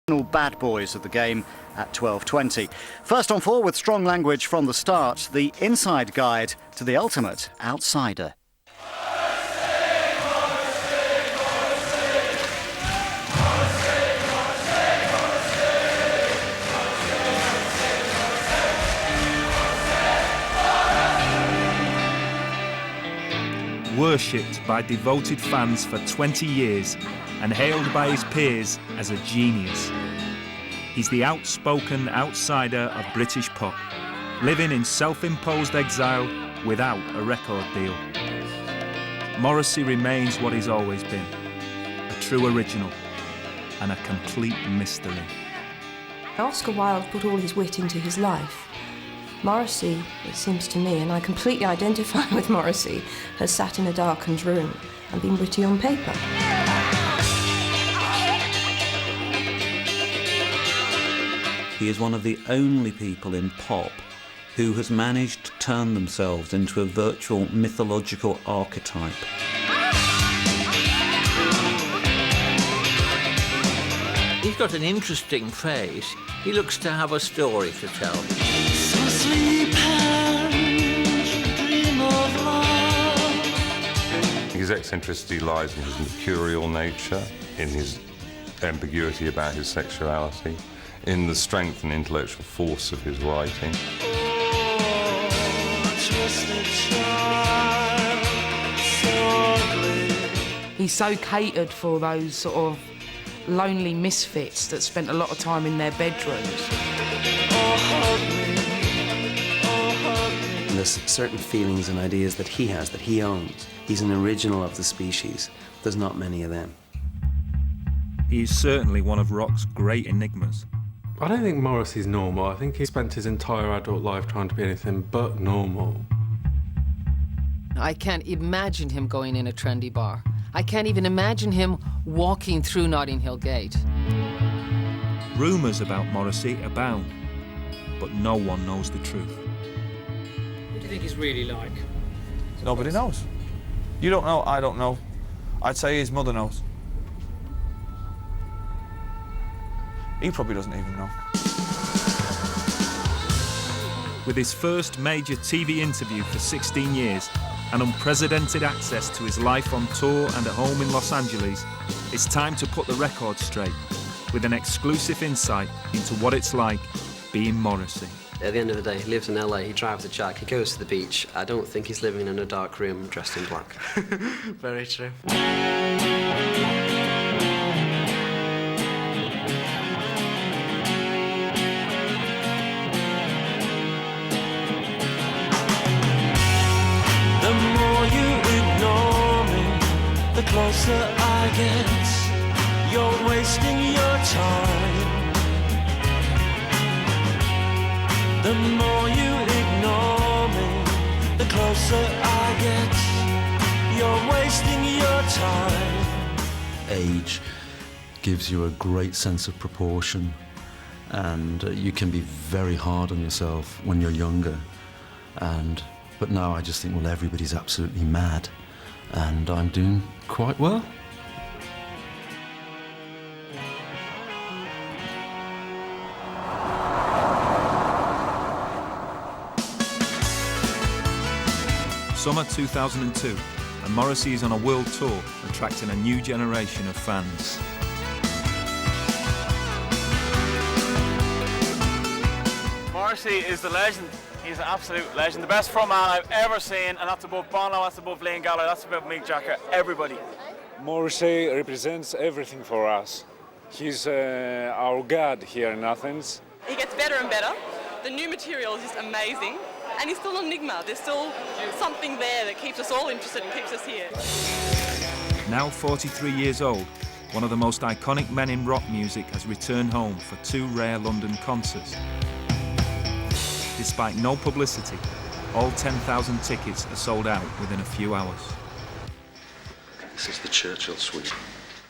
Bad boys of the game at 12:20. First on four with strong language from the start, the inside guide to the ultimate outsider. Worshipped by devoted fans for 20 years and hailed by his peers as a genius. He's the outspoken outsider of British pop, living in self-imposed exile without a record deal. Morrissey remains what he's always been, a true original and a complete mystery. Oscar Wilde put all his wit into his life. Morrissey, it seems to me, and I completely identify with Morrissey, has sat in a darkened room and been witty on paper. He is one of the only people in pop who has managed to turn themselves into a virtual mythological archetype. He's got an interesting face. He looks to have a story to tell. So sleep and dream of love. His eccentricity lies in his mercurial nature, in his ambiguity about his sexuality, in the strength and intellectual force of his writing. He's so catered for those sort of lonely misfits that spent a lot of time in their bedrooms. And there's certain feelings and ideas that he has, that he owns. He's an original of the species. There's not many of them. He is certainly one of rock's great enigmas. I don't think Morrissey's normal. I think he spent his entire adult life trying to be anything but normal. I can't imagine him going in a trendy bar. I can't even imagine him walking through Notting Hill Gate. Rumours about Morrissey abound, but no one knows the truth. What do you think he's really like? Nobody knows. You don't know, I don't know. I'd say his mother knows. He probably doesn't even know. With his first major TV interview for 16 years and unprecedented access to his life on tour and at home in Los Angeles, it's time to put the record straight with an exclusive insight into what it's like being Morrissey. At the end of the day, he lives in LA, he drives a Jag, he goes to the beach. I don't think he's living in a dark room dressed in black. Very true. The more you ignore me, the closer I get. You're wasting your time. The more you ignore me, the closer I get. You're wasting your time. Age gives you a great sense of proportion, and you can be very hard on yourself when you're younger. But now I just think, well, everybody's absolutely mad, and I'm doing quite well. Summer 2002, and Morrissey is on a world tour, attracting a new generation of fans. Morrissey is the legend. He's an absolute legend. The best frontman I've ever seen, and that's above Bono, that's above Liam Gallagher, that's above Mick Jagger, everybody. Morrissey represents everything for us. He's our god here in Athens. He gets better and better. The new material is just amazing. And he's still an enigma. There's still something there that keeps us all interested and keeps us here. Now 43 years old, one of the most iconic men in rock music has returned home for two rare London concerts. Despite no publicity, all 10,000 tickets are sold out within a few hours. This is the Churchill suite.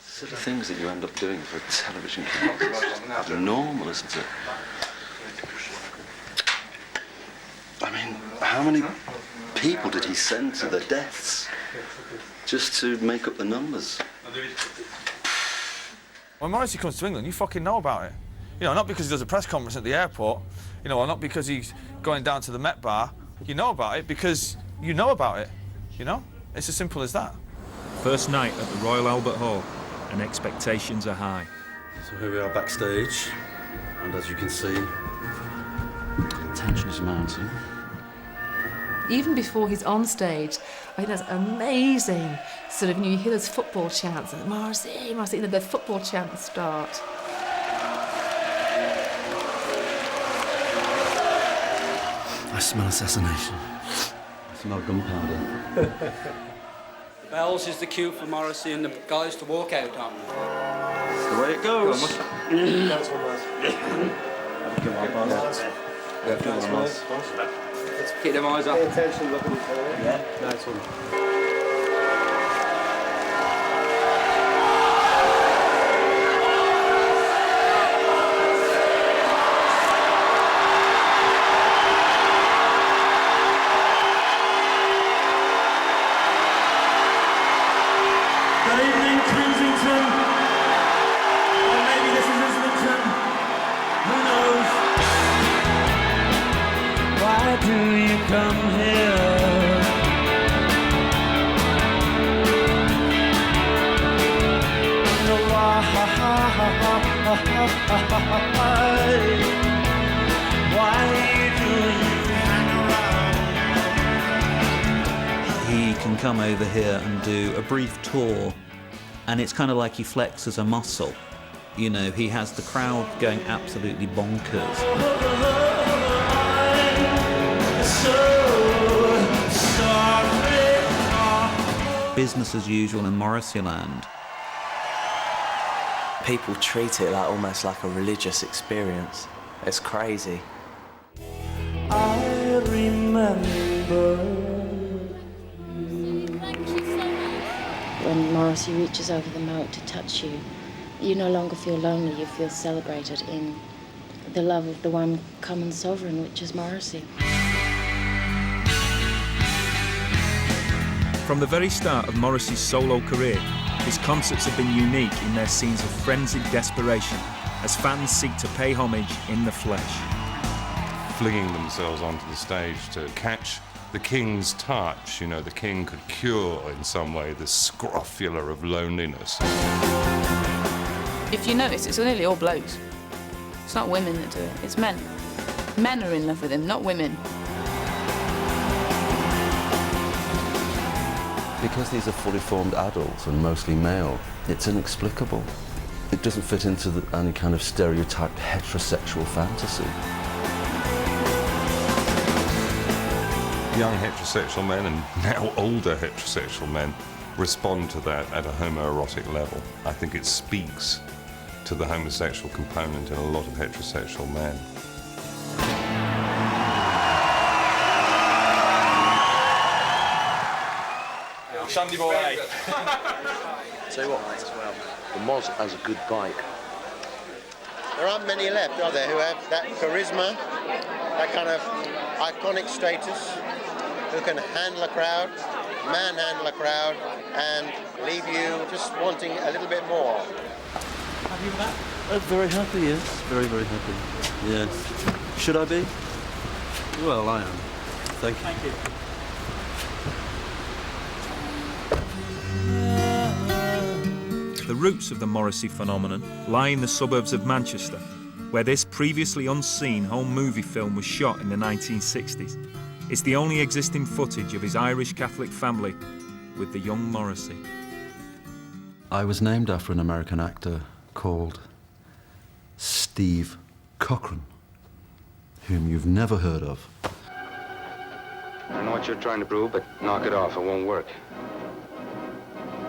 Silly things that you end up doing for a television camera. It's abnormal, isn't it? I mean, how many people did he send to their deaths just to make up the numbers? When Morrissey comes to England, you fucking know about it. You know, not because he does a press conference at the airport, you know, or not because he's going down to the Met Bar. You know about it because you know about it, you know? It's as simple as that. First night at the Royal Albert Hall, and expectations are high. So here we are backstage, and as you can see, the tension is mounting. Even before he's on stage, I think that's amazing. Sort of, you hear those football chants, and Morrissey, Morrissey, the football chants start. I smell assassination. I smell gunpowder. Bells is the cue for Morrissey and the guys to walk out on. That's the way it goes. That's one, lads. Have a good one, boss. Yeah, good one, lads. Let's keep them eyes up. Pay attention, look at each other. Yeah, nice one. He can come over here and do a brief tour, and it's kind of like he flexes a muscle. You know, he has the crowd going absolutely bonkers. Business as usual in Morrissey land. People treat it like almost like a religious experience. It's crazy. I remember. When Morrissey reaches over the moat to touch you, you no longer feel lonely, you feel celebrated in the love of the one common sovereign, which is Morrissey. From the very start of Morrissey's solo career, his concerts have been unique in their scenes of frenzied desperation as fans seek to pay homage in the flesh. Flinging themselves onto the stage to catch the king's touch. You know, the king could cure in some way the scrofula of loneliness. If you notice, it's nearly all blokes. It's not women that do it, it's men. Men are in love with him, not women. Because these are fully formed adults and mostly male, it's inexplicable. It doesn't fit into any kind of stereotyped heterosexual fantasy. Young heterosexual men and now older heterosexual men respond to that at a homoerotic level. I think it speaks to the homosexual component in a lot of heterosexual men. Shandy boy. Tell you what, mate, as well, the Moz has a good bike. There aren't many left, are there, who have that charisma, that kind of iconic status, who can handle a crowd, manhandle a crowd, and leave you just wanting a little bit more. Happy with that? Very happy, yes. Very, very happy. Yes. Should I be? Well, I am. Thank you. Thank you. The roots of the Morrissey phenomenon lie in the suburbs of Manchester, where this previously unseen home movie film was shot in the 1960s. It's the only existing footage of his Irish Catholic family with the young Morrissey. I was named after an American actor called Steve Cochran, whom you've never heard of. I know what you're trying to prove, but knock it off. It won't work.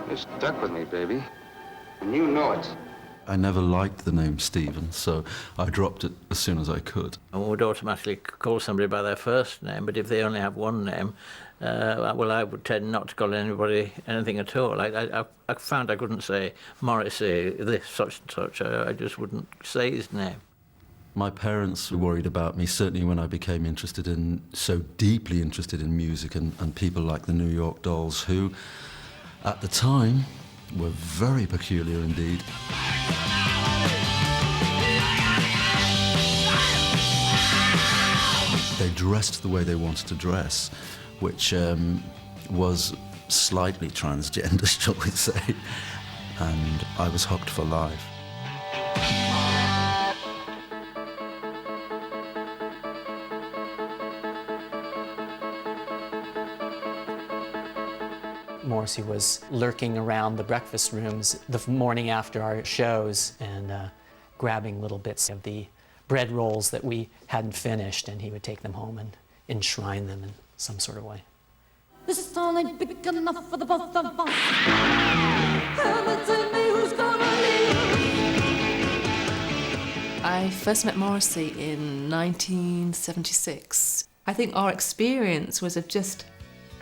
You're stuck with me, baby. And you know it. I never liked the name Stephen, so I dropped it as soon as I could. I would automatically call somebody by their first name, but if they only have one name, well, I would tend not to call anybody anything at all. I found I couldn't say Morrissey, this, such and such. I just wouldn't say his name. My parents were worried about me, certainly when I became so deeply interested in music and people like the New York Dolls, who, at the time, were very peculiar indeed. dressed the way they wanted to dress, which was slightly transgender, shall we say, and I was hooked for life. Morrissey was lurking around the breakfast rooms the morning after our shows and grabbing little bits of the bread rolls that we hadn't finished, and he would take them home and enshrine them in some sort of way. This song ain't big enough for the both of us. Heaven tell me who's gonna live. I first met Morrissey in 1976. I think our experience was of just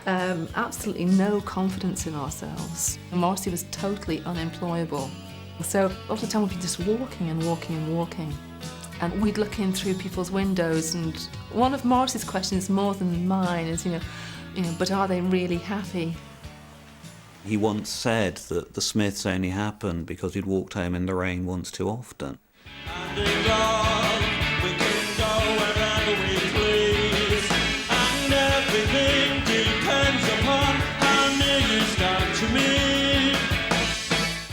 absolutely no confidence in ourselves. Morrissey was totally unemployable. So a lot of the time we'd be just walking and walking and walking. And we'd look in through people's windows, and one of Morrissey's questions more than mine is, but are they really happy? He once said that the Smiths only happened because he'd walked home in the rain once too often.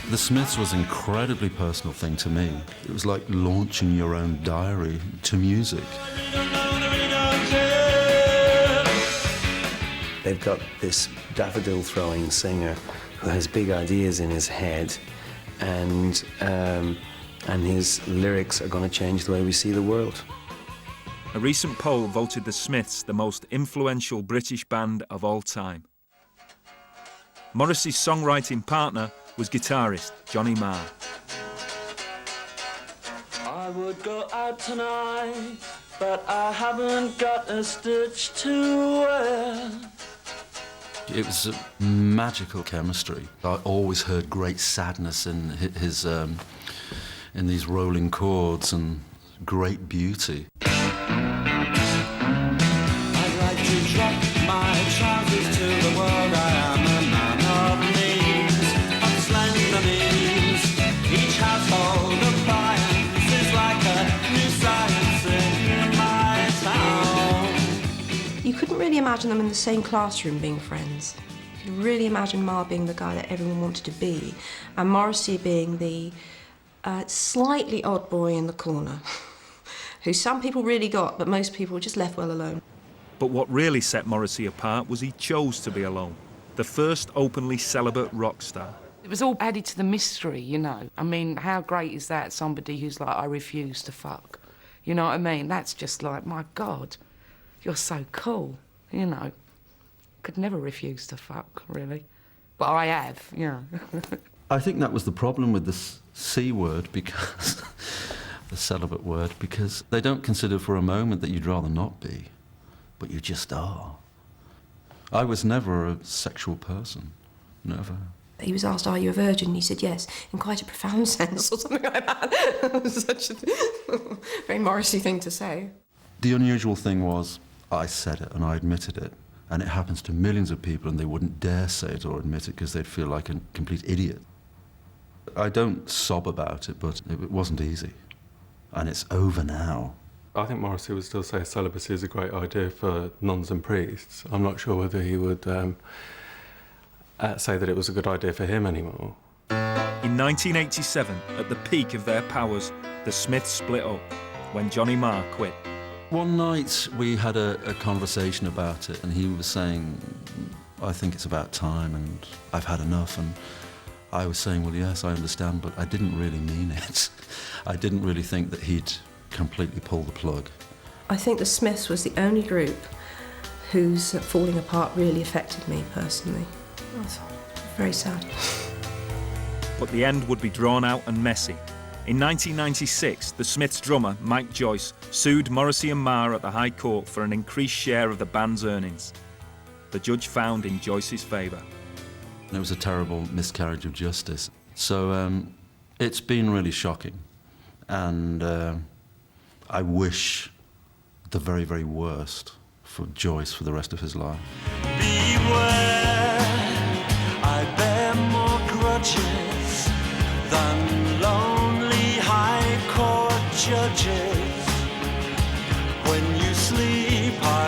The Smiths was an incredibly personal thing to me. It was like launching your own diary to music. They've got this daffodil-throwing singer who has big ideas in his head, and his lyrics are going to change the way we see the world. A recent poll voted the Smiths the most influential British band of all time. Morrissey's songwriting partner was guitarist Johnny Marr. I would go out tonight, but I haven't got a stitch to wear. It was a magical chemistry. I always heard great sadness in his, in these rolling chords, and great beauty. I'd like to drop my trousers to the world. I am a man of means, of slender means. Each household appliance is like a new science in my town. You couldn't really imagine them in the same classroom being friends. You could really imagine Marr being the guy that everyone wanted to be, and Morrissey being the slightly odd boy in the corner, who some people really got, but most people just left well alone. But what really set Morrissey apart was he chose to be alone, the first openly celibate rock star. It was all added to the mystery, I mean, how great is that, somebody who's like, I refuse to fuck? You know what I mean? That's just like, my God, you're so cool, Could never refuse to fuck, really. But I have, I think that was the problem with the C word, because the celibate word, because they don't consider for a moment that you'd rather not be, but you just are. I was never a sexual person, never. He was asked, are you a virgin? And he said yes, in quite a profound sense, or something like that. It was such a very Morrissey thing to say. The unusual thing was, I said it and I admitted it, and it happens to millions of people, and they wouldn't dare say it or admit it because they'd feel like a complete idiot. I don't sob about it, but it wasn't easy, and it's over now. I think Morrissey would still say celibacy is a great idea for nuns and priests. I'm not sure whether he would say that it was a good idea for him anymore. In 1987, at the peak of their powers, the Smiths split up when Johnny Marr quit. One night we had a conversation about it, and he was saying, I think it's about time and I've had enough, and I was saying, well, yes, I understand, but I didn't really mean it. I didn't really think that he'd completely pull the plug. I think the Smiths was the only group whose falling apart really affected me personally. I was very sad. But the end would be drawn out and messy. In 1996, the Smiths drummer, Mike Joyce, sued Morrissey and Marr at the High Court for an increased share of the band's earnings. The judge found in Joyce's favour. It was a terrible miscarriage of justice. So it's been really shocking, and I wish the very, very worst for Joyce for the rest of his life. Beware, I bear more grudges than lonely high court judges. When you sleep, I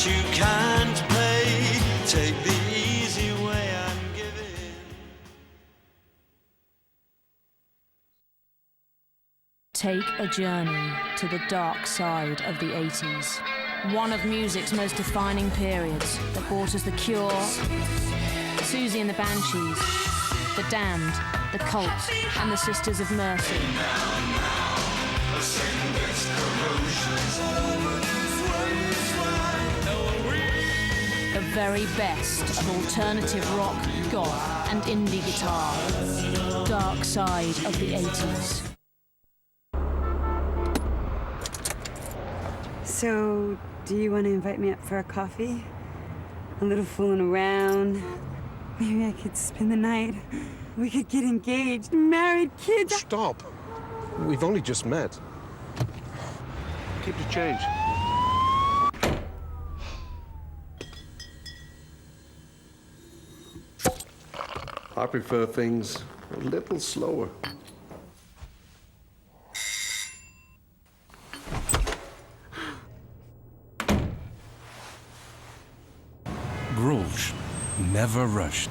that you can't pay. Take the easy way and give in. Take a journey to the dark side of the 80s. One of music's most defining periods that brought us The Cure, Susie and the Banshees, The Damned, The Cult, and the Sisters of Mercy. The very best of alternative rock, goth, and indie guitar. Dark side of the 80s. So, do you want to invite me up for a coffee? A little fooling around. Maybe I could spend the night. We could get engaged, married, kids. Stop. We've only just met. Keep the change. I prefer things a little slower. Grolsch never rushed.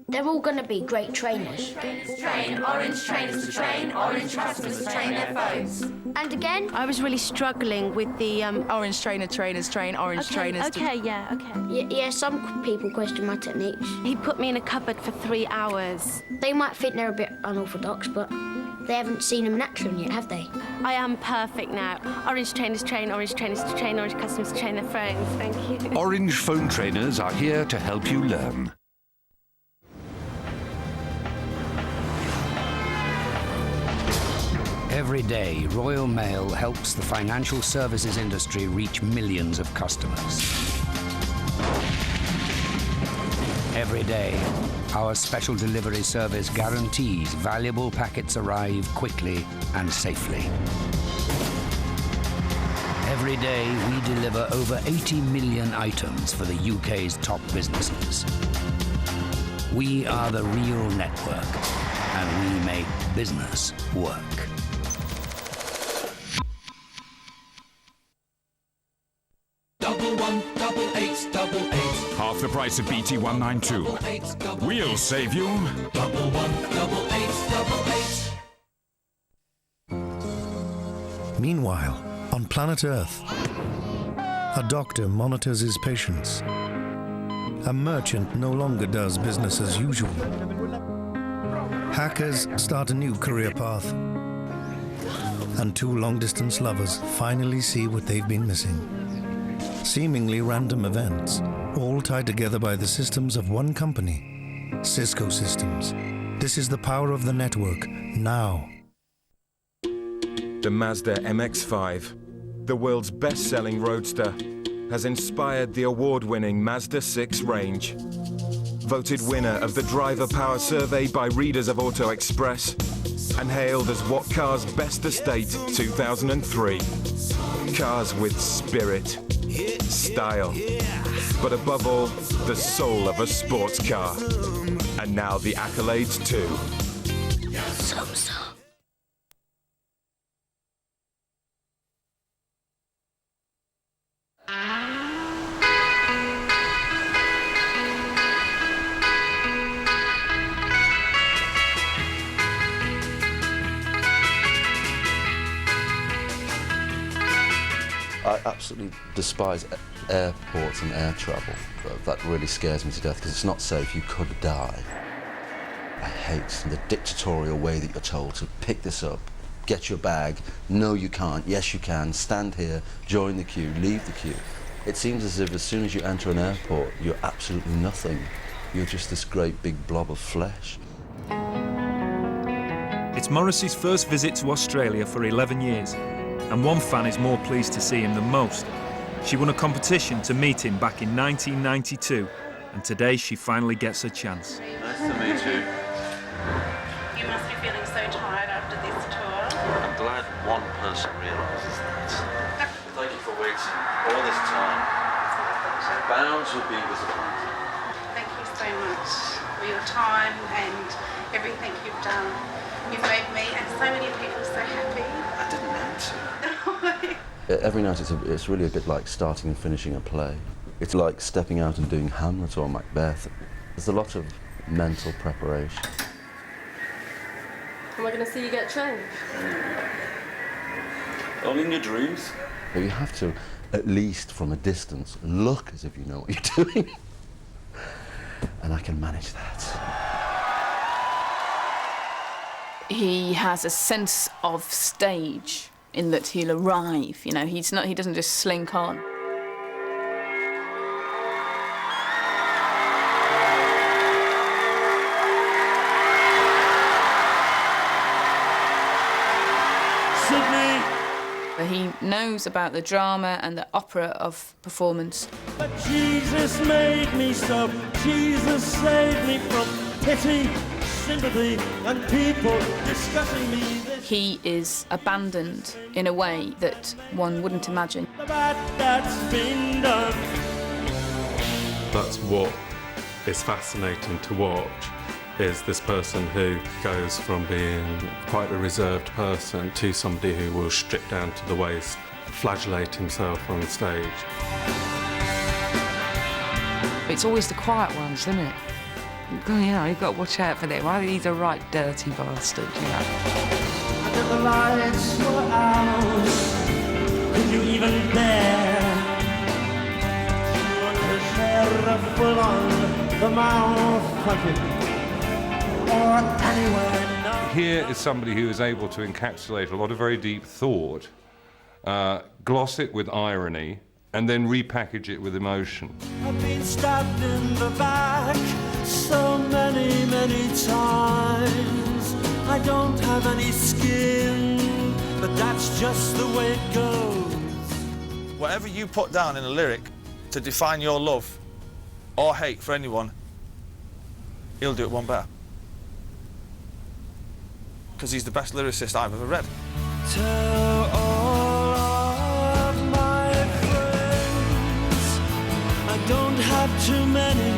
They're all going to be great trainers. Train, orange trainers to train, orange customers to train their phones. And again? I was really struggling with the orange trainers train, orange trainers. Okay, yeah, some people question my techniques. He put me in a cupboard for 3 hours. They might think they're a bit unorthodox, but they haven't seen them in action yet, have they? I am perfect now. Orange trainers train, orange trainers to train, orange customers to train their phones. Thank you. Orange phone trainers are here to help you learn. Every day, Royal Mail helps the financial services industry reach millions of customers. Every day, our special delivery service guarantees valuable packets arrive quickly and safely. Every day, we deliver over 80 million items for the UK's top businesses. We are the real network, and we make business work. Half the price of BT 192. We'll save you. 11888. Meanwhile, on planet Earth, a doctor monitors his patients. A merchant no longer does business as usual. Hackers start a new career path. And two long-distance lovers finally see what they've been missing. Seemingly random events, all tied together by the systems of one company, Cisco Systems. This is the power of the network, now. The Mazda MX-5, the world's best-selling roadster, has inspired the award-winning Mazda 6 range. Voted winner of the Driver Power Survey by readers of Auto Express, and hailed as What Car's Best Estate 2003. Cars with spirit, style, but above all, the soul of a sports car. And now the accolades too. I absolutely despise airports and air travel. That really scares me to death because it's not safe. You could die. I hate the dictatorial way that you're told to pick this up, get your bag. No, you can't. Yes, you can. Stand here, join the queue, leave the queue. It seems as if as soon as you enter an airport, you're absolutely nothing. You're just this great big blob of flesh. It's Morrissey's first visit to Australia for 11 years. And one fan is more pleased to see him than most. She won a competition to meet him back in 1992, and today she finally gets her chance. Nice to meet you. You must be feeling so tired after this tour. I'm glad one person realises that. Thank you for waiting all this time. Bound to be disappointed. Thank you so much for your time and everything you've done. You've made me and so many people so happy. I didn't mean to. Every night it's really a bit like starting and finishing a play. It's like stepping out and doing Hamlet or Macbeth. There's a lot of mental preparation. Am I going to see you get changed? Only in your dreams. You have to, at least from a distance, look as if you know what you're doing. And I can manage that. He has a sense of stage in that he'll arrive, you know, he doesn't just slink on. He knows about the drama and the opera of performance. But Jesus made me so. Jesus saved me from pity, sympathy, and people discussing me. He is abandoned in a way that one wouldn't imagine. The bad that's been done. That's what is fascinating to watch, is this person who goes from being quite a reserved person to somebody who will strip down to the waist, flagellate himself on stage. It's always the quiet ones, isn't it? You know, you've got to watch out for them. I think he's a right dirty bastard, you know. And if the lights were out, could you even dare put his hair full on the mouth of it? Here is somebody who is able to encapsulate a lot of very deep thought, gloss it with irony, and then repackage it with emotion. I've been stabbed in the back so many, many times. I don't have any skin, but that's just the way it goes. Whatever you put down in a lyric to define your love or hate for anyone, he'll do it one better. Because he's the best lyricist I've ever read. Tell all of my friends I don't have too many,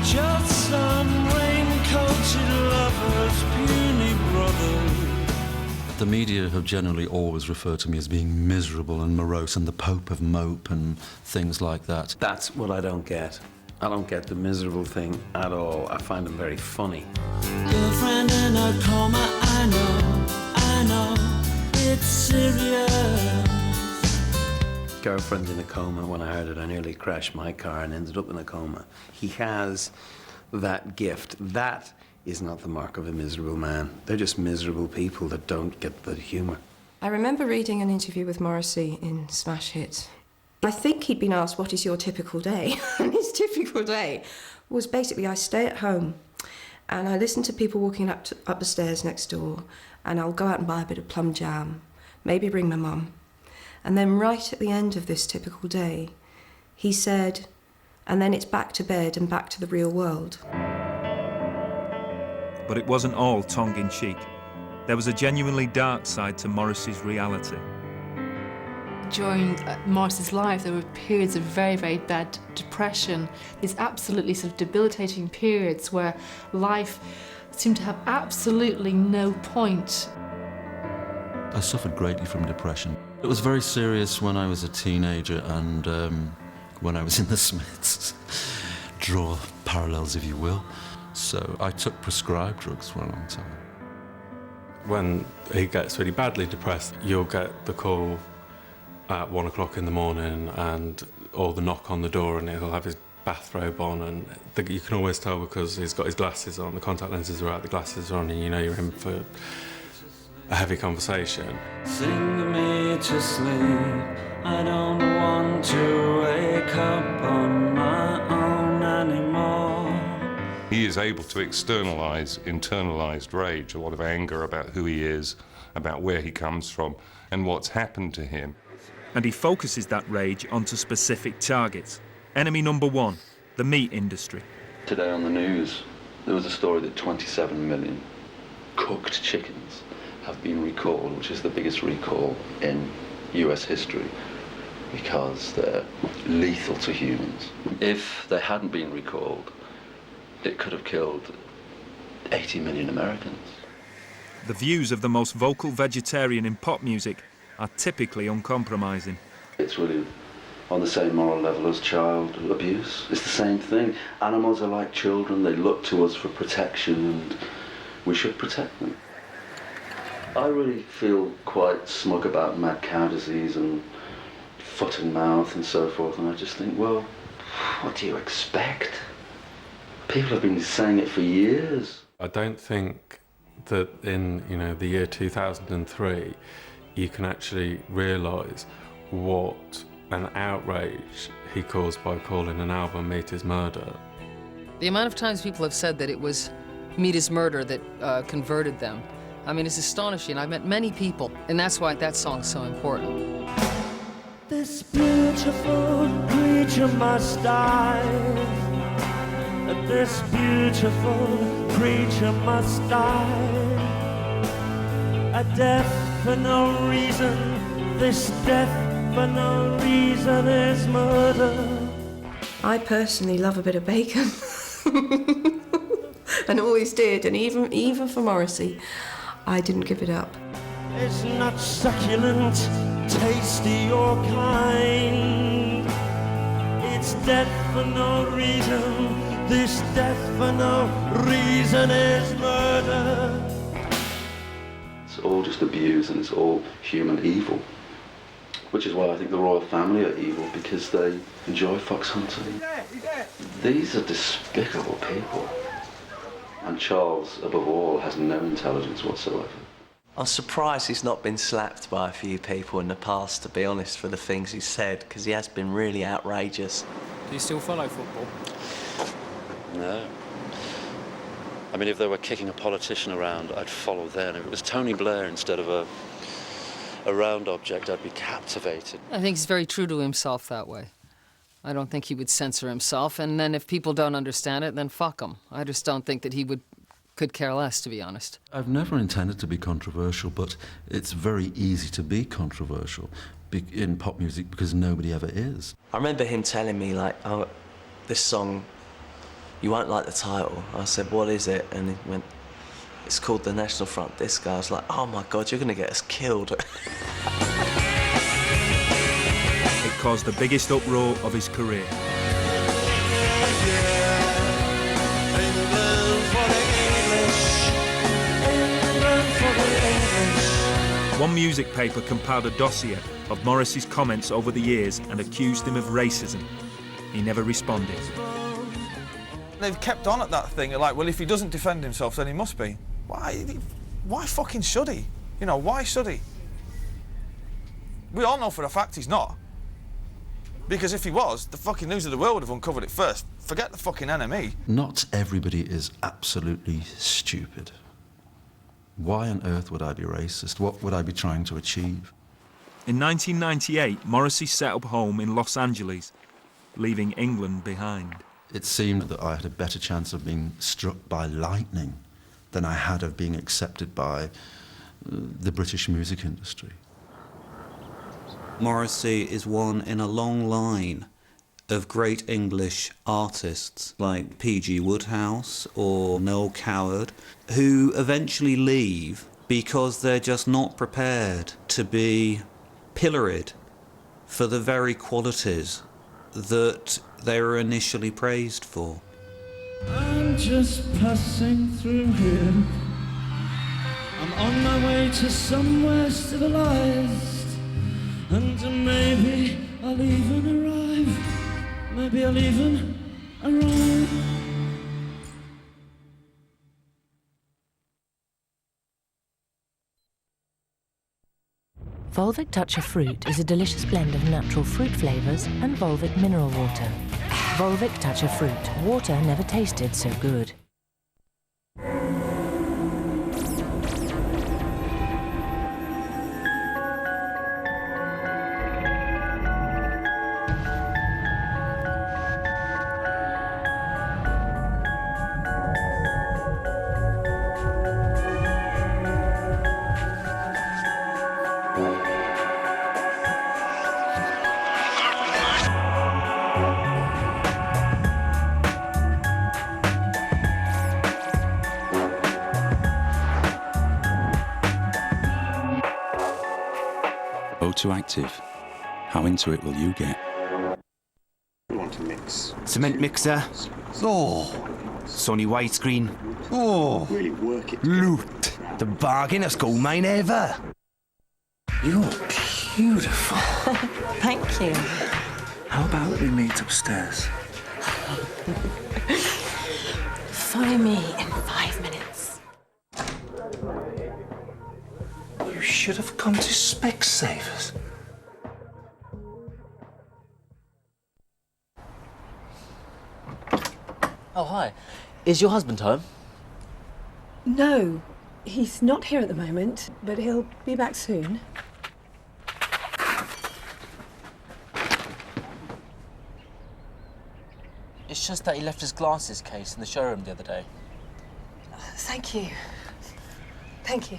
just some rain-coated lovers, puny brothers. The media have generally always referred to me as being miserable and morose and the Pope of Mope and things like that. That's what I don't get. I don't get the miserable thing at all. I find them very funny. Girlfriend in a coma, I know, it's serious. Girlfriend's in a coma. When I heard it, I nearly crashed my car and ended up in a coma. He has that gift. That is not the mark of a miserable man. They're just miserable people that don't get the humour. I remember reading an interview with Morrissey in Smash Hit. I think he'd been asked, what is your typical day? And his typical day was basically, I stay at home and I listen to people walking up the stairs next door, and I'll go out and buy a bit of plum jam, maybe bring my mum. And then right at the end of this typical day, he said, and then it's back to bed and back to the real world. But it wasn't all tongue-in-cheek. There was a genuinely dark side to Morrissey's reality. During Morrissey's life, there were periods of very, very bad depression. These absolutely sort of debilitating periods where life seemed to have absolutely no point. I suffered greatly from depression. It was very serious when I was a teenager and when I was in the Smiths. Draw parallels, if you will. So I took prescribed drugs for a long time. When he gets really badly depressed, you'll get the call at 1 o'clock in the morning or the knock on the door, and he'll have his bathrobe on, and you can always tell because he's got his glasses on, the contact lenses are out, the glasses are on, and you know you're in for a heavy conversation. Sing me to sleep, I don't want to wake up on my own anymore. He is able to externalise internalised rage, a lot of anger about who he is, about where he comes from, and what's happened to him. And he focuses that rage onto specific targets. Enemy number one, the meat industry. Today on the news, there was a story that 27 million cooked chickens have been recalled, which is the biggest recall in US history, because they're lethal to humans. If they hadn't been recalled, it could have killed 80 million Americans. The views of the most vocal vegetarian in pop music are typically uncompromising. It's really on the same moral level as child abuse. It's the same thing. Animals are like children. They look to us for protection, and we should protect them. I really feel quite smug about mad cow disease and foot and mouth and so forth, and I just think, well, what do you expect? People have been saying it for years. I don't think that in, the year 2003, you can actually realise what an outrage he caused by calling an album Meat is Murder. The amount of times people have said that it was Meat is Murder that converted them, I mean, it's astonishing. I've met many people, and that's why that song's so important. This beautiful creature must die. This beautiful creature must die. A death for no reason. This death for no reason is murder. I personally love a bit of bacon. And always did, and even for Morrissey, I didn't give it up. It's not succulent, tasty or kind. It's death for no reason. This death for no reason is murder. It's all just abuse, and it's all human evil. Which is why I think the royal family are evil, because they enjoy fox hunting. These are despicable people. And Charles, above all, has no intelligence whatsoever. I'm surprised he's not been slapped by a few people in the past, to be honest, for the things he's said, because he has been really outrageous. Do you still follow football? No. I mean, if they were kicking a politician around, I'd follow then. If it was Tony Blair instead of a round object, I'd be captivated. I think he's very true to himself that way. I don't think he would censor himself, and then if people don't understand it, then fuck him. I just don't think that he could care less, to be honest. I've never intended to be controversial, but it's very easy to be controversial in pop music because nobody ever is. I remember him telling me, like, oh, this song, you won't like the title. I said, what is it? And he went, it's called The National Front Disco. I was like, oh my God, you're going to get us killed. It caused the biggest uproar of his career. One music paper compiled a dossier of Morrissey's comments over the years and accused him of racism. He never responded. They've kept on at that thing, like, well, if he doesn't defend himself, then he must be. Why fucking should he? Why should he? We all know for a fact he's not. Because if he was, the fucking News of the World would have uncovered it first. Forget the fucking NME. Not everybody is absolutely stupid. Why on earth would I be racist? What would I be trying to achieve? In 1998, Morrissey set up home in Los Angeles, leaving England behind. It seemed that I had a better chance of being struck by lightning than I had of being accepted by the British music industry. Morrissey is one in a long line of great English artists like P.G. Wodehouse or Noel Coward, who eventually leave because they're just not prepared to be pilloried for the very qualities that they were initially praised for. I'm just passing through here. I'm on my way to somewhere civilized, and maybe I'll even arrive. Maybe I'll even arrive. Volvic Touch of Fruit is a delicious blend of natural fruit flavours and Volvic mineral water. Volvic Touch of Fruit. Water never tasted so good. O2 Active. How into it will you get? We want to mix. Cement mixer. Oh. Sony widescreen. Oh. Really work it. Loot. The bargainest gold mine ever. You're beautiful. Thank you. How about we meet upstairs? Follow me in 5 minutes. You should have come to Specsavers. Oh, hi. Is your husband home? No, he's not here at the moment, but he'll be back soon. It's just that he left his glasses case in the showroom the other day. Thank you. Thank you.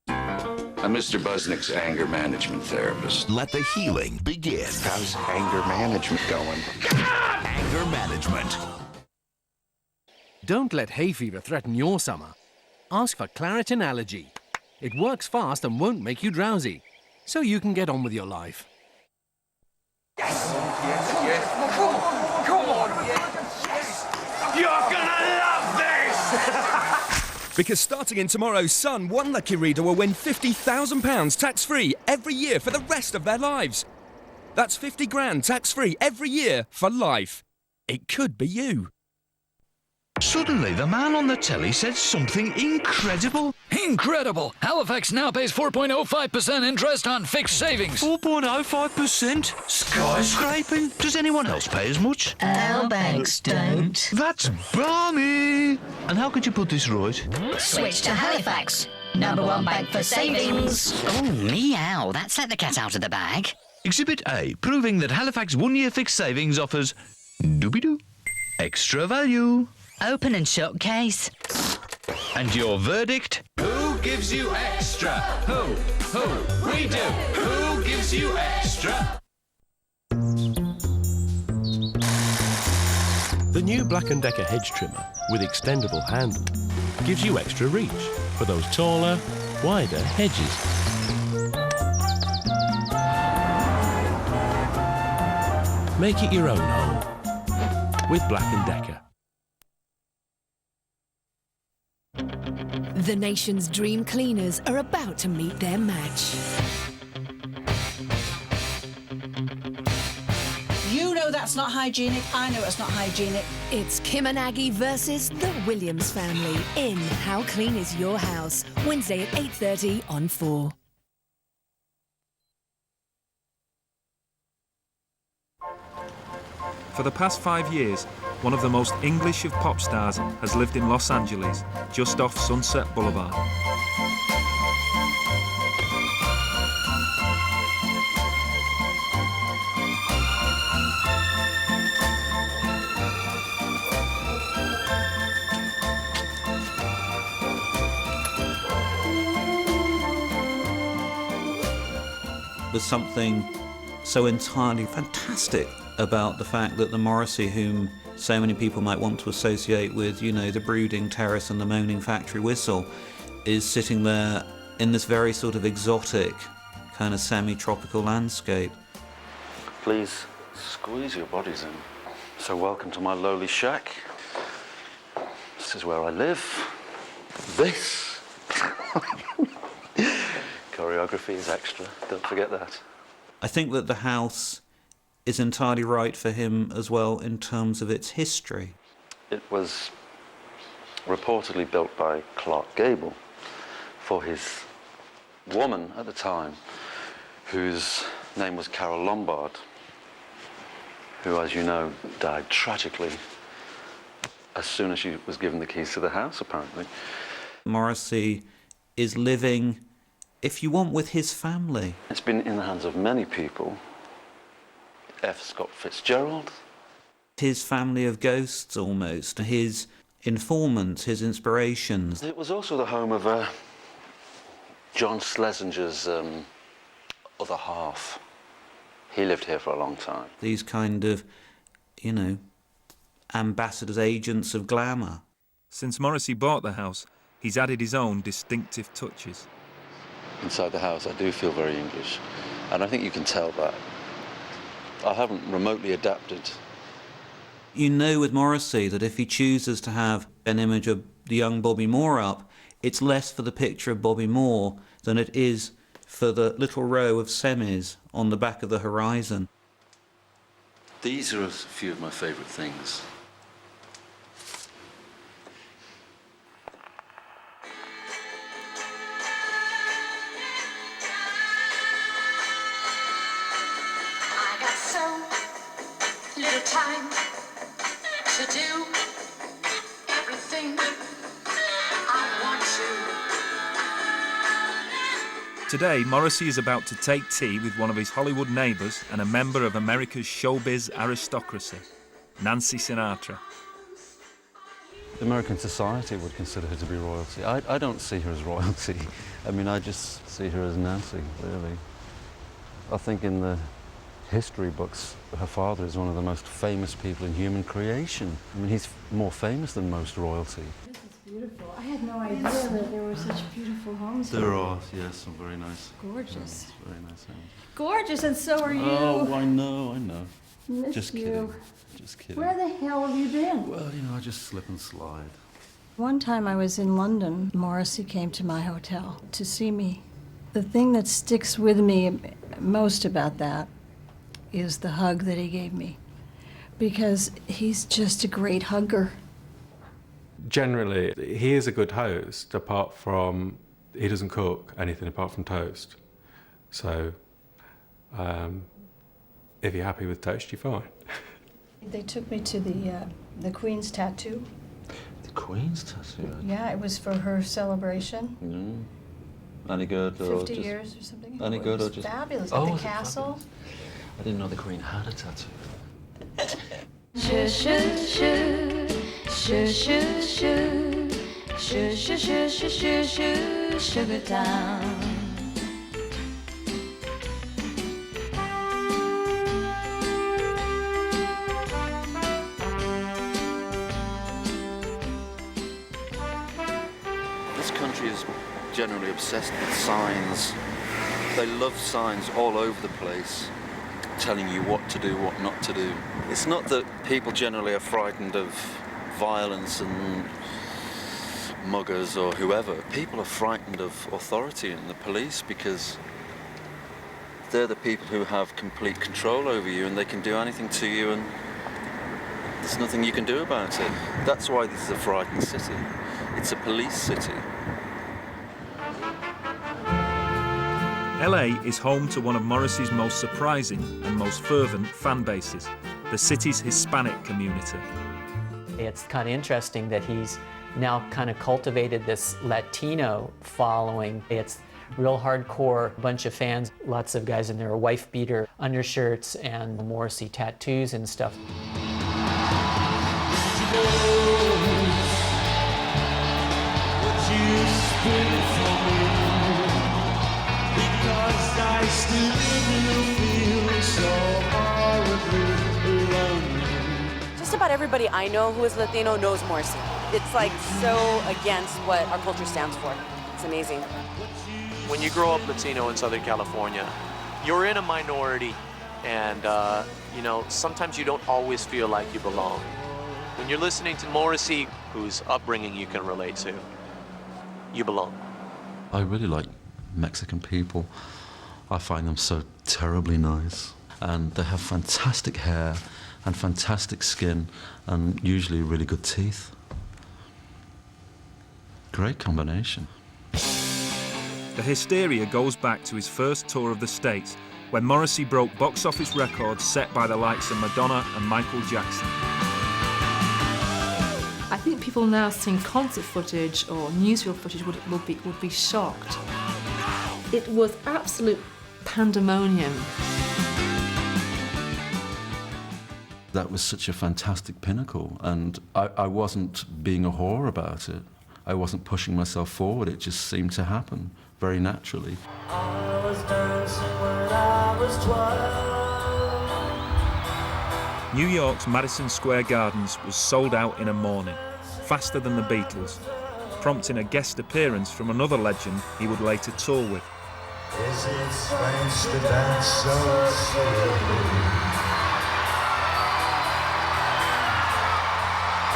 I'm Mr. Busnick's anger management therapist. Let the healing begin. How's anger management going? Anger management. Don't let hay fever threaten your summer. Ask for Claritin Allergy. It works fast and won't make you drowsy, so you can get on with your life. Come on. Yes. You're gonna love this! Because starting in tomorrow, Sun, one lucky reader will win £50,000 tax-free every year for the rest of their lives. That's 50 grand tax-free every year for life. It could be you. Suddenly, the man on the telly said something incredible. Incredible! Halifax now pays 4.05% interest on fixed savings. 4.05%? Skyscraping? Does anyone else pay as much? Our banks don't. That's balmy! And how could you put this right? Switch to Halifax. #1 bank for savings. Oh, meow. That's let the cat out of the bag. Exhibit A, proving that Halifax 1-year fixed savings offers doobie-doo. Extra value. Open and shut case. And your verdict? Who gives you extra? Who? We do. Who gives you extra? The new Black & Decker hedge trimmer with extendable handle gives you extra reach for those taller, wider hedges. Make it your own home with Black & Decker. The nation's dream cleaners are about to meet their match. You know that's not hygienic, I know it's not hygienic. It's Kim and Aggie versus the Williams family in How Clean Is Your House? Wednesday at 8:30 on 4. For the past 5 years, one of the most English of pop stars has lived in Los Angeles, just off Sunset Boulevard. There's something so entirely fantastic about the fact that the Morrissey, whom so many people might want to associate with, you know, the brooding terrace and the moaning factory whistle, is sitting there in this very sort of exotic, kind of semi-tropical landscape. Please squeeze your bodies in. So welcome to my lowly shack. This is where I live. This. Choreography is extra, don't forget that. I think that the house is entirely right for him as well in terms of its history. It was reportedly built by Clark Gable for his woman at the time, whose name was Carol Lombard, who, as you know, died tragically as soon as she was given the keys to the house, apparently. Morrissey is living, if you want, with his family. It's been in the hands of many people. F. Scott Fitzgerald. His family of ghosts, almost. His informants, his inspirations. It was also the home of John Schlesinger's other half. He lived here for a long time. These kind of, you know, ambassadors, agents of glamour. Since Morrissey bought the house, he's added his own distinctive touches. Inside the house, I do feel very English, and I think you can tell that. I haven't remotely adapted. You know with Morrissey that if he chooses to have an image of the young Bobby Moore up, it's less for the picture of Bobby Moore than it is for the little row of semis on the back of the horizon. These are a few of my favourite things. I got so little time to do everything I want to. Today, Morrissey is about to take tea with one of his Hollywood neighbours and a member of America's showbiz aristocracy, Nancy Sinatra. American society would consider her to be royalty. I don't see her as royalty. I mean, I just see her as Nancy, really. I think in the history books, her father is one of the most famous people in human creation. I mean, he's more famous than most royalty. This is beautiful. I had no idea that there were such beautiful homes here. There are, yes, some very nice. Gorgeous. Very nice homes. Gorgeous, and so are you. Oh, I know. Miss Just you. kidding. Just kidding. Where the hell have you been? Well, you know, I just slip and slide. One time I was in London, Morrissey came to my hotel to see me. The thing that sticks with me most about that is the hug that he gave me, because he's just a great hugger. Generally, he is a good host, apart from he doesn't cook anything apart from toast. So, if you're happy with toast, you're fine. They took me to the Queen's tattoo. The Queen's tattoo? Yeah, it was for her celebration. Any good? 50 years or something. Any good or just... Fabulous. Oh, At the was it castle. fabulous? I didn't know the Queen had a tattoo. Shoo, shoo, shoo, shoo, shoo, shoo, shoo, shoo, shoo, shoo, shoo, shoo, Sugar Town. This country is generally obsessed with signs. They love signs all over the place, telling you what to do, what not to do. It's not that people generally are frightened of violence and muggers or whoever. People are frightened of authority and the police because they're the people who have complete control over you and they can do anything to you and there's nothing you can do about it. That's why this is a frightened city. It's a police city. LA is home to one of Morrissey's most surprising and most fervent fan bases, the city's Hispanic community. It's kind of interesting that he's now kind of cultivated this Latino following. It's real hardcore bunch of fans, lots of guys in their wife beater undershirts and Morrissey tattoos and stuff. Just about everybody I know who is Latino knows Morrissey. It's like so against what our culture stands for. It's amazing. When you grow up Latino in Southern California, you're in a minority and, you know, sometimes you don't always feel like you belong. When you're listening to Morrissey, whose upbringing you can relate to, you belong. I really like Mexican people. I find them so terribly nice. And they have fantastic hair and fantastic skin and usually really good teeth. Great combination. The hysteria goes back to his first tour of the States, when Morrissey broke box office records set by the likes of Madonna and Michael Jackson. I think people now seeing concert footage or newsreel footage would be shocked. It was absolute pandemonium. That was such a fantastic pinnacle, and I wasn't being a whore about it. I wasn't pushing myself forward, it just seemed to happen very naturally. I was dancing when I was 12. New York's Madison Square Gardens was sold out in a morning. faster than the Beatles, prompting a guest appearance from another legend he would later tour with. Is it strange to dance so slowly?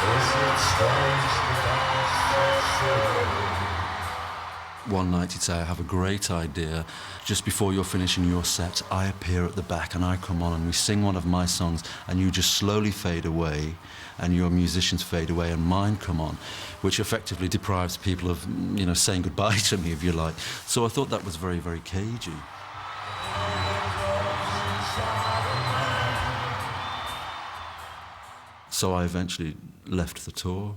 Is it strange to dance so slowly? One night he'd say, I have a great idea. Just before you're finishing your set, I appear at the back and I come on and we sing one of my songs and you just slowly fade away and your musicians fade away and mine come on, which effectively deprives people of, you know, saying goodbye to me, if you like. So I thought that was very, very cagey. So I eventually left the tour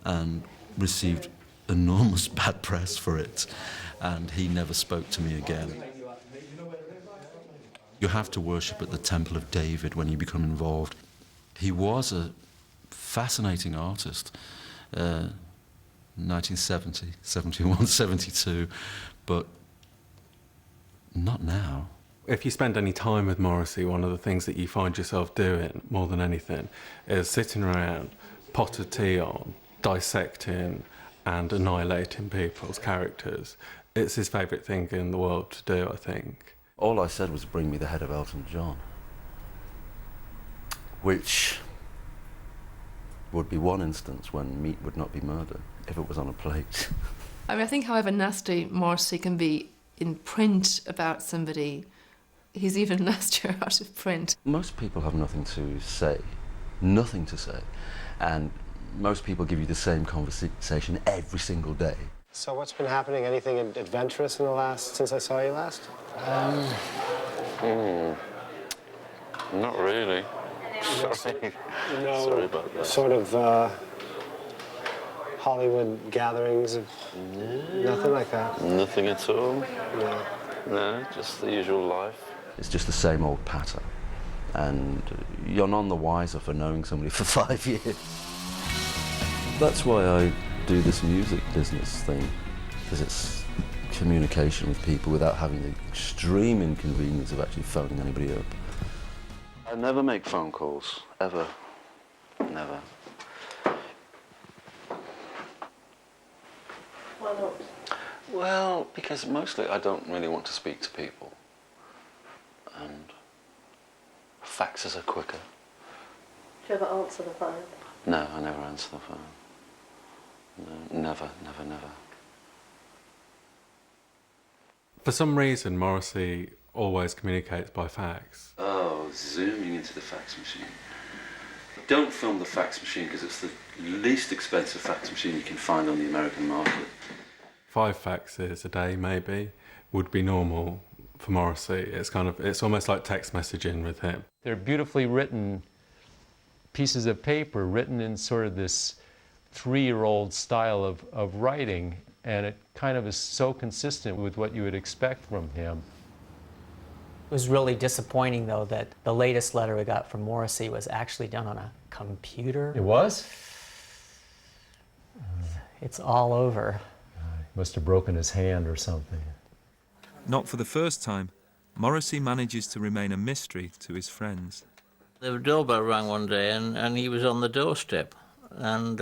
and received enormous bad press for it, and he never spoke to me again. You have to worship at the Temple of David when you become involved. He was a fascinating artist, 1970, 71, 72, but not now. If you spend any time with Morrissey, one of the things that you find yourself doing more than anything is sitting around, pot of tea on, dissecting and annihilating people's characters. It's his favourite thing in the world to do, I think. All I said was bring me the head of Elton John, which would be one instance when meat would not be murder, if it was on a plate. I mean, I think however nasty Morrissey can be in print about somebody, he's even nastier out of print. Most people have nothing to say, and most people give you the same conversation every single day. So what's been happening? Anything adventurous in the since I saw you last? Not really. Sorry. No, Sorry about that. Sort of Hollywood gatherings of nothing like that? Nothing at all. No. No, just the usual life. It's just the same old pattern, and you're none the wiser for knowing somebody for 5 years. That's why I do this music business thing, because it's communication with people without having the extreme inconvenience of actually phoning anybody up. I never make phone calls, ever. Never. Why not? Well, because mostly I don't really want to speak to people. And faxes are quicker. Do you ever answer the phone? No, I never answer the phone. No, never, never, never. For some reason, Morrissey always communicates by fax. Oh, zooming into the fax machine. Don't film the fax machine because it's the least expensive fax machine you can find on the American market. 5 faxes a day, maybe, would be normal for Morrissey. It's almost like text messaging with him. They're beautifully written pieces of paper, written in sort of this 3-year-old style of writing, and it kind of is so consistent with what you would expect from him. It was really disappointing, though, that the latest letter we got from Morrissey was actually done on a computer. It was? It's all over. He must have broken his hand or something. Not for the first time, Morrissey manages to remain a mystery to his friends. The doorbell rang one day and he was on the doorstep. And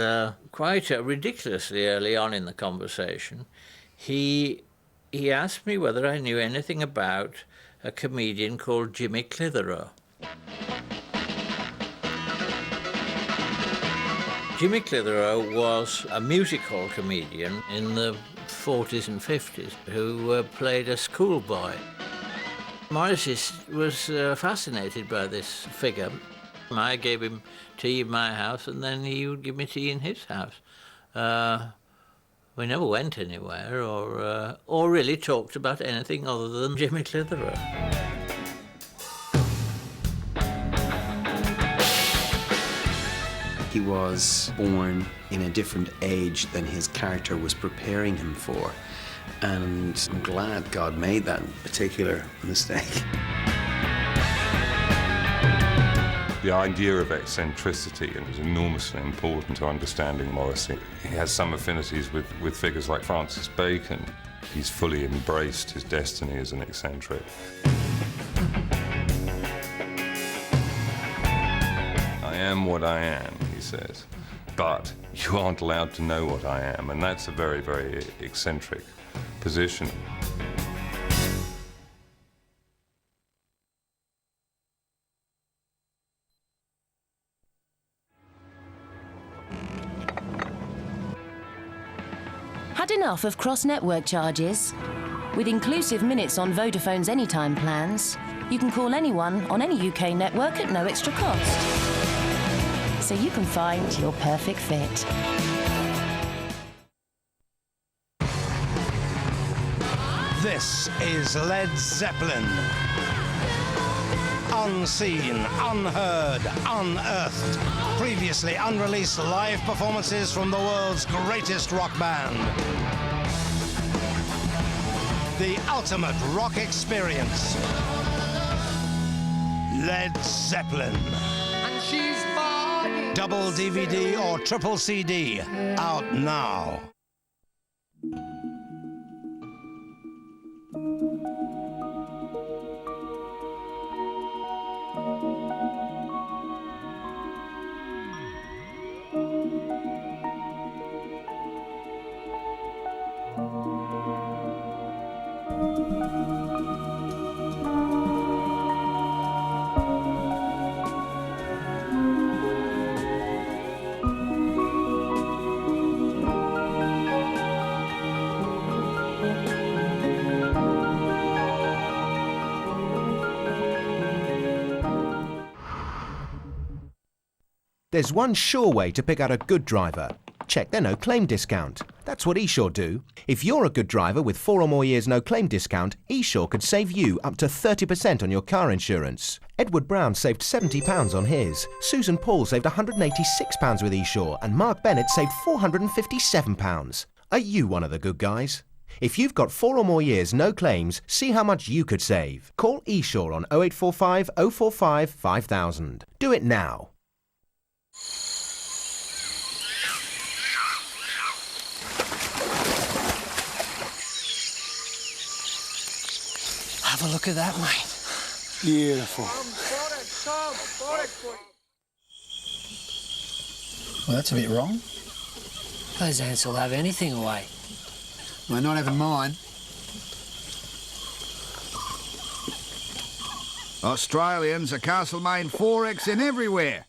quite ridiculously early on in the conversation, he asked me whether I knew anything about a comedian called Jimmy Clitheroe. Jimmy Clitheroe was a music hall comedian in the 40s and 50s who played a schoolboy. Morrissey was fascinated by this figure. I gave him tea in my house, and then he would give me tea in his house. We never went anywhere or really talked about anything other than Jimmy Clitheroe. He was born in a different age than his character was preparing him for. And I'm glad God made that particular mistake. The idea of eccentricity is enormously important to understanding Morrissey. He has some affinities with figures like Francis Bacon. He's fully embraced his destiny as an eccentric. I am what I am, he says. but you aren't allowed to know what I am, and that's a very, very eccentric position. Had enough of cross-network charges? With inclusive minutes on Vodafone's Anytime plans, you can call anyone on any UK network at no extra cost. So you can find your perfect fit. This is Led Zeppelin. Unseen, unheard, unearthed. Previously unreleased live performances from the world's greatest rock band. The ultimate rock experience. Led Zeppelin. And she's buying. Double DVD or triple CD. Out now. There's one sure way to pick out a good driver. Check their no-claim discount. That's what eSure do. If you're a good driver with 4 or more years no-claim discount, eSure could save you up to 30% on your car insurance. Edward Brown saved £70 on his. Susan Paul saved £186 with eSure, and Mark Bennett saved £457. Are you one of the good guys? If you've got 4 or more years no claims, see how much you could save. Call eSure on 0845 045 5000. Do it now. Have a look at that, mate. Beautiful. Well, that's a bit wrong. Those ants will have anything away. They're not having mine. Australians are Castlemaine 4X in everywhere.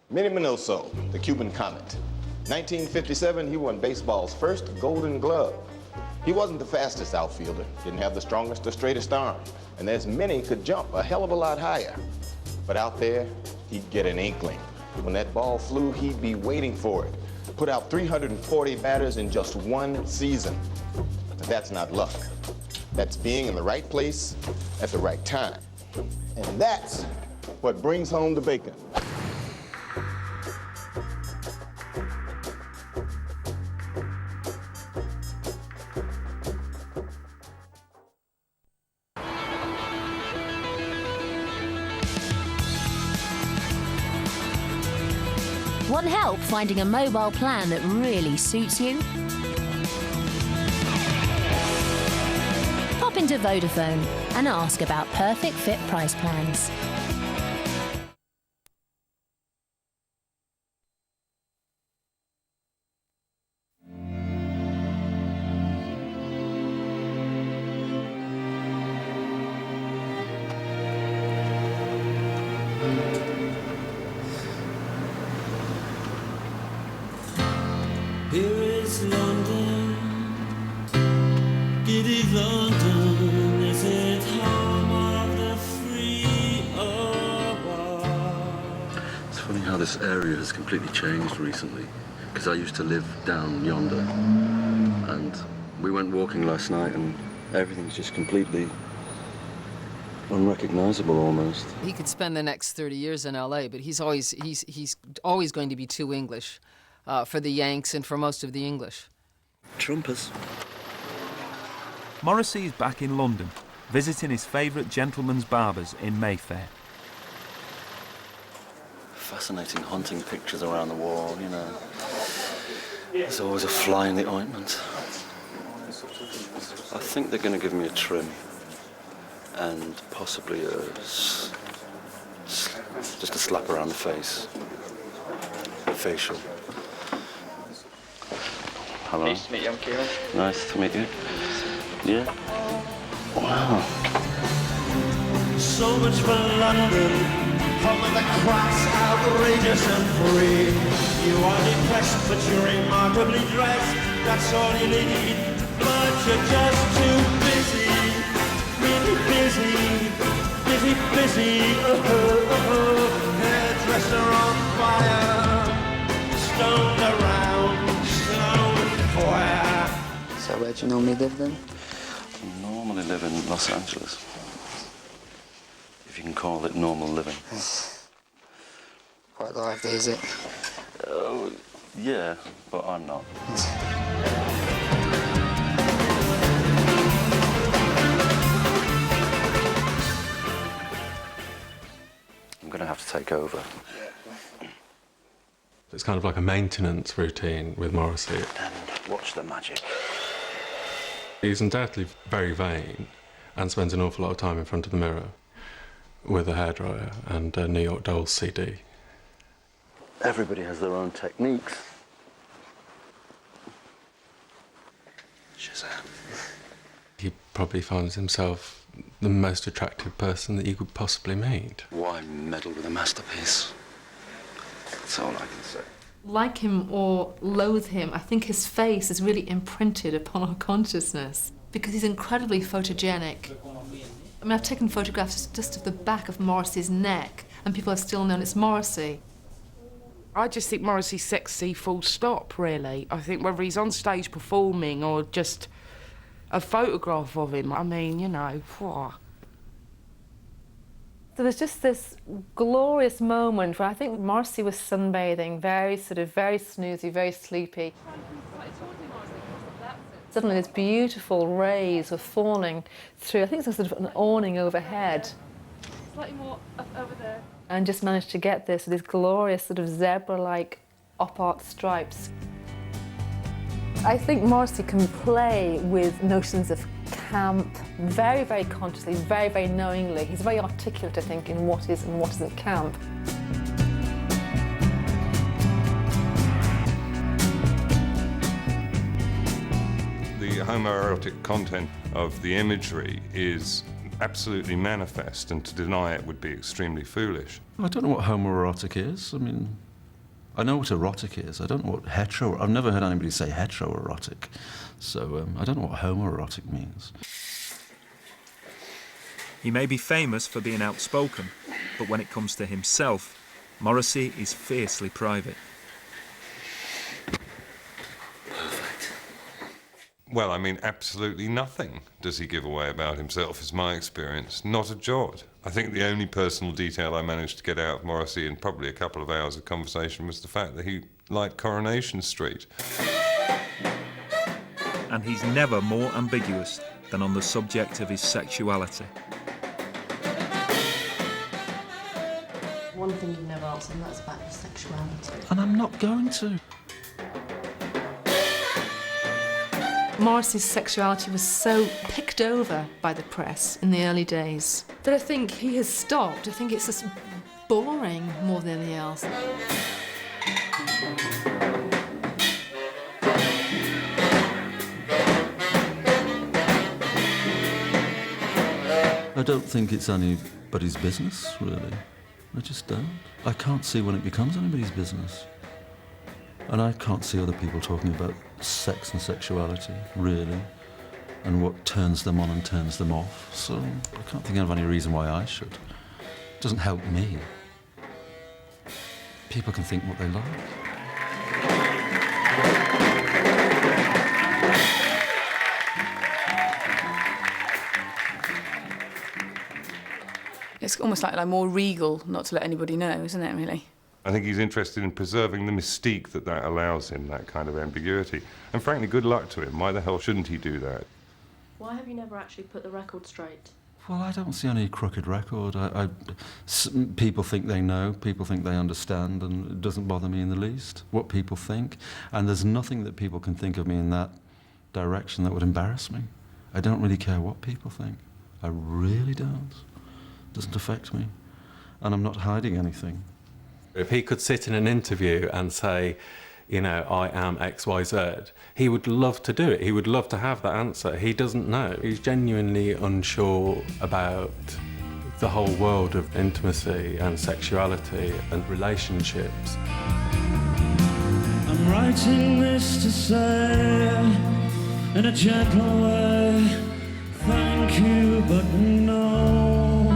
Minnie Minoso, the Cuban Comet. 1957, he won baseball's first Golden Glove. He wasn't the fastest outfielder, didn't have the strongest or straightest arm, and as Minnie could jump a hell of a lot higher. But out there, he'd get an inkling. When that ball flew, he'd be waiting for it. Put out 340 batters in just one season. But that's not luck. That's being in the right place at the right time. And that's what brings home the bacon. Want help finding a mobile plan that really suits you? Pop into Vodafone and ask about perfect fit price plans. Here is London, giddy London, is it home of the free or what? It's funny how this area has completely changed recently, because I used to live down yonder, and we went walking last night and everything's just completely unrecognizable almost. He could spend the next 30 years in LA, but he's always going to be too English. For the Yanks and for most of the English. Trumpers. Morrissey is back in London, visiting his favourite gentleman's barbers in Mayfair. Fascinating hunting pictures around the wall, you know. There's always a fly in the ointment. I think they're going to give me a trim and possibly just a slap around the face. facial. Hello. Nice to meet you, I'm Kieran. Nice to meet you. Yeah. Wow. So much for London, home of the crass, outrageous and free. You are depressed, but you're remarkably dressed. That's all you need, but you're just too busy, really busy, busy. Hairdresser on fire, stoned around, stoned where? So where do you normally live then? I normally live in Los Angeles. If you can call it normal living. Quite lively, is it? Oh, yeah, but I'm not. I'm going to have to take over. It's kind of like a maintenance routine with Morrissey. And watch the magic. He's undoubtedly very vain and spends an awful lot of time in front of the mirror with a hairdryer and a New York Dolls CD. Everybody has their own techniques. Shazam. He probably finds himself the most attractive person that you could possibly meet. Why meddle with a masterpiece? That's all I can say. Like him or loathe him, I think his face is really imprinted upon our consciousness because he's incredibly photogenic. I mean, I've taken photographs just of the back of Morrissey's neck, and people have still known it's Morrissey. I just think Morrissey's sexy, full stop, really. I think whether he's on stage performing or just a photograph of him, I mean, you know, whew. There was just this glorious moment where I think Morrissey was sunbathing, very snoozy, very sleepy. Suddenly these beautiful rays were falling through, I think it's sort of an awning overhead. Slightly more up over there. And just managed to get this, these glorious sort of zebra-like op-art stripes. I think Morrissey can play with notions of camp very, very consciously, very, very knowingly. He's very articulate, I think, in what is and what isn't camp. The homoerotic content of the imagery is absolutely manifest, and to deny it would be extremely foolish. I don't know what homoerotic is. I mean, I know what erotic is. I don't know what hetero... I've never heard anybody say heteroerotic. So I don't know what homoerotic means. He may be famous for being outspoken, but when it comes to himself, Morrissey is fiercely private. Well, I mean, absolutely nothing does he give away about himself, is my experience. Not a jot. I think the only personal detail I managed to get out of Morrissey in probably a couple of hours of conversation was the fact that he liked Coronation Street. And he's never more ambiguous than on the subject of his sexuality. One thing you've never answered, and that's about your sexuality. And I'm not going to. Morrissey's sexuality was so picked over by the press in the early days that I think he has stopped. I think it's just boring more than anything else. I don't think it's anybody's business, really. I just don't. I can't see when it becomes anybody's business. And I can't see other people talking about sex and sexuality, really, and what turns them on and turns them off. So I can't think of any reason why I should. It doesn't help me. People can think what they like. It's almost like more regal not to let anybody know, isn't it, really? I think he's interested in preserving the mystique that allows him, that kind of ambiguity. And frankly, good luck to him. Why the hell shouldn't he do that? Why have you never actually put the record straight? Well, I don't see any crooked record. People think they know, people think they understand, and it doesn't bother me in the least what people think. And there's nothing that people can think of me in that direction that would embarrass me. I don't really care what people think. I really don't. It doesn't affect me. And I'm not hiding anything. If he could sit in an interview and say, you know, I am XYZ, he would love to do it. He would love to have that answer. He doesn't know. He's genuinely unsure about the whole world of intimacy and sexuality and relationships. I'm writing this to say, in a gentle way, thank you, but no.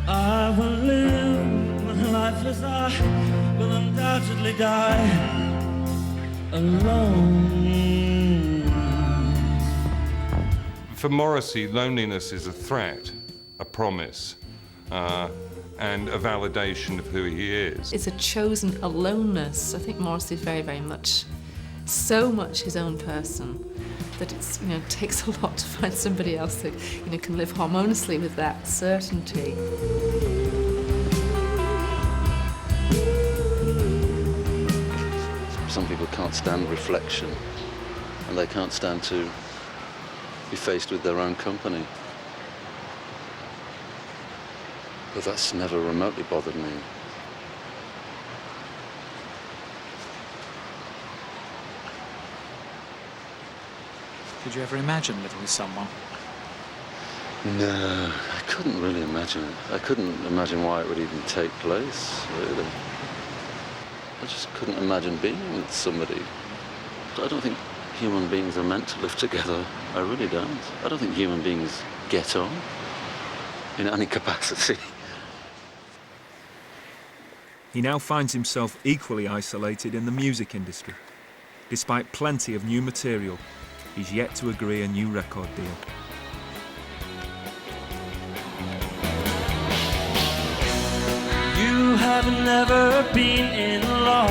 I will live when life is I will undoubtedly die alone. For Morrissey, loneliness is a threat, a promise, and a validation of who he is. It's a chosen aloneness. I think Morrissey is very, very much, so much his own person that it's, you know, takes a lot to find somebody else that, you know, can live harmoniously with that certainty. Some people can't stand reflection, and they can't stand to be faced with their own company. But that's never remotely bothered me. Did you ever imagine living with someone? No, I couldn't really imagine it. I couldn't imagine why it would even take place, really. I just couldn't imagine being with somebody. I don't think human beings are meant to live together. I really don't. I don't think human beings get on in any capacity. He now finds himself equally isolated in the music industry. Despite plenty of new material, he's yet to agree a new record deal. You have never been in love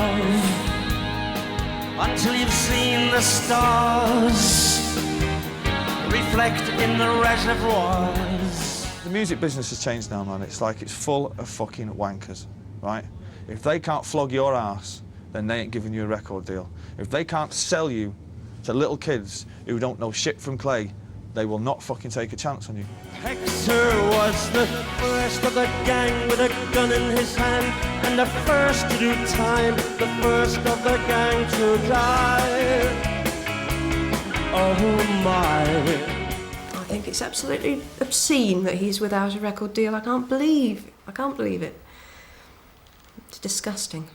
until you've seen the stars reflect in the reservoirs. The music business has changed now, man. It's like it's full of fucking wankers, right? If they can't flog your ass, then they ain't giving you a record deal. If they can't sell you to little kids who don't know shit from clay, they will not fucking take a chance on you. Hector was the first of the gang with a gun in his hand, and the first to do time, the first of the gang to die. Oh my. I think it's absolutely obscene that he's without a record deal. I can't believe it. It's disgusting.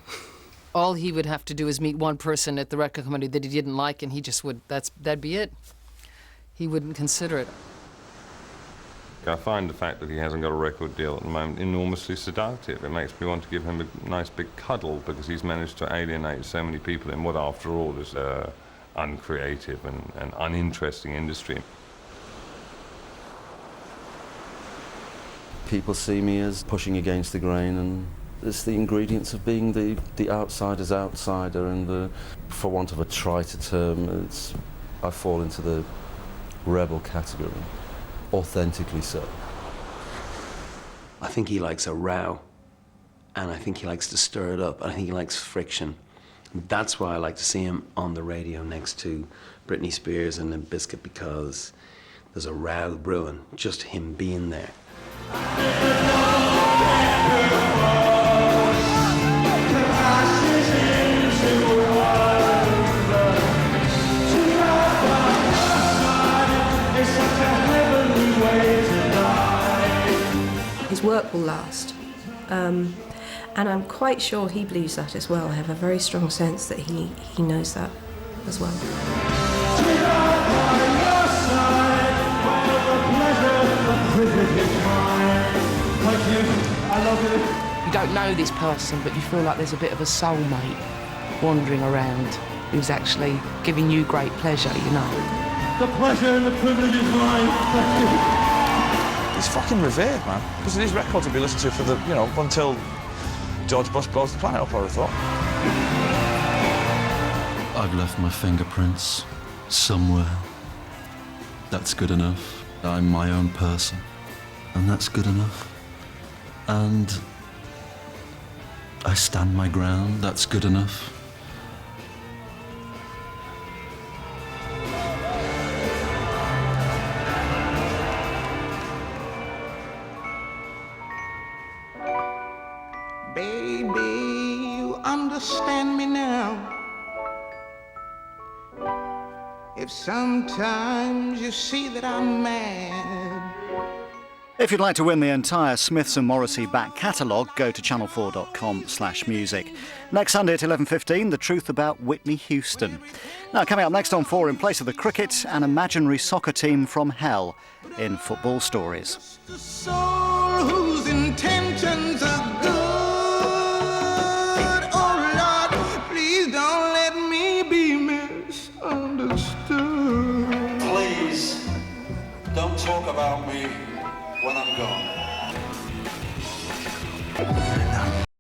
All he would have to do is meet one person at the record company that he didn't like, and he just would, that'd be it. He wouldn't consider it. I find the fact that he hasn't got a record deal at the moment enormously seductive. It makes me want to give him a nice big cuddle because he's managed to alienate so many people in what, after all, is an uncreative and uninteresting industry. People see me as pushing against the grain, and it's the ingredients of being the outsider's outsider, and for want of a triter term, I fall into the rebel category. Authentically so. I think he likes a row, and I think he likes to stir it up, and I think he likes friction. That's why I like to see him on the radio next to Britney Spears and Limp Bizkit, because there's a row brewing, just him being there. His work will last. And I'm quite sure he believes that as well. I have a very strong sense that he knows that as well. You don't know this person, but you feel like there's a bit of a soulmate wandering around who's actually giving you great pleasure, you know. The pleasure and the privilege is mine. Thank you. He's fucking revered, man. Because these records will be listened to for the, you know, until George Bush blows the planet up, I would have thought. I've left my fingerprints somewhere. That's good enough. I'm my own person, and that's good enough. And I stand my ground, that's good enough. Baby, you understand me now. If sometimes you see that I'm mad. If you'd like to win the entire Smiths and Morrissey back catalogue, go to channel4.com/music. Next Sunday at 11:15, the truth about Whitney Houston. Now, coming up next on 4, in place of the cricket, an imaginary soccer team from hell in Football Stories. The soul whose intentions are good. Oh Lord, please don't let me be misunderstood. Please, don't talk about me when I'm gone.